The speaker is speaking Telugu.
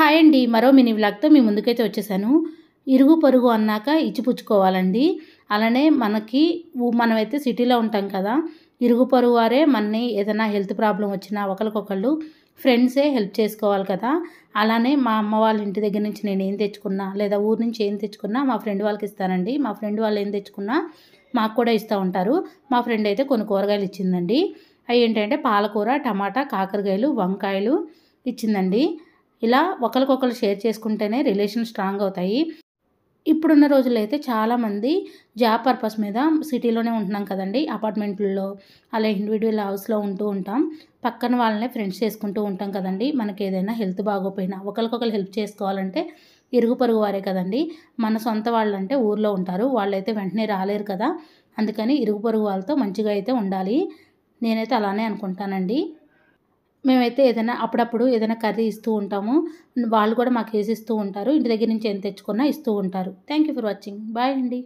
హాయ్ అండి. మరో మినీ వ్లాగ్‌తో మీ ముందుకైతే వచ్చేసాను. ఇరుగు పొరుగు అన్నాక ఇచ్చిపుచ్చుకోవాలండి. అలానే మనమైతే సిటీలో ఉంటాం కదా! ఇరుగు పొరుగు వారే మనని ఏదైనా హెల్త్ ప్రాబ్లమ్ వచ్చినా ఒకళ్ళకొకళ్ళు ఫ్రెండ్సే హెల్ప్ చేసుకోవాలి కదా! అలానే మా అమ్మ వాళ్ళ ఇంటి దగ్గర నుంచి నేనేం తెచ్చుకున్నా లేదా ఊరు నుంచి ఏం తెచ్చుకున్నా మా ఫ్రెండ్ వాళ్ళకి ఇస్తానండి. మా ఫ్రెండ్ వాళ్ళు ఏం తెచ్చుకున్నా మాకు కూడా ఇస్తూ ఉంటారు. మా ఫ్రెండ్ అయితే కొన్ని కూరగాయలు ఇచ్చిందండి. అవి ఏంటంటే పాలకూర, టమాటా, కాకరకాయలు, వంకాయలు ఇచ్చిందండి. ఇలా ఒకరికొకరు షేర్ చేసుకుంటేనే రిలేషన్ స్ట్రాంగ్ అవుతాయి. ఇప్పుడున్న రోజుల్లో అయితే చాలామంది జాబ్ పర్పస్ మీద సిటీలోనే ఉంటున్నాం కదండీ! అపార్ట్మెంట్‌ల్లో అలా ఇండివిడ్యువల్ హౌస్‌లో ఉంటూ ఉంటాం. పక్కన వాళ్ళనే ఫ్రెండ్స్ చేసుకుంటూ ఉంటాం కదండీ! మనకేదైనా హెల్త్ బాగోపోయినా ఒకరికొకరు హెల్ప్ చేసుకోవాలంటే ఇరుగు పొరుగు వారే కదండీ! మన సొంత వాళ్ళంటే ఊర్లో ఉంటారు. వాళ్ళైతే వెంటనే రాలేరు కదా! అందుకని ఇరుగు పొరుగు వాళ్ళతో మంచిగా అయితే ఉండాలి. నేనైతే అలానే అనుకుంటానండి. మేమైతే అప్పుడప్పుడు ఏదైనా కర్రీ ఇస్తూ ఉంటాము. వాళ్ళు కూడా మాకేసి ఇస్తూ ఉంటారు. ఇంటి దగ్గర నుంచి ఏం తెచ్చుకున్నా ఇస్తూ ఉంటారు. Thank you for watching. Bye అండి.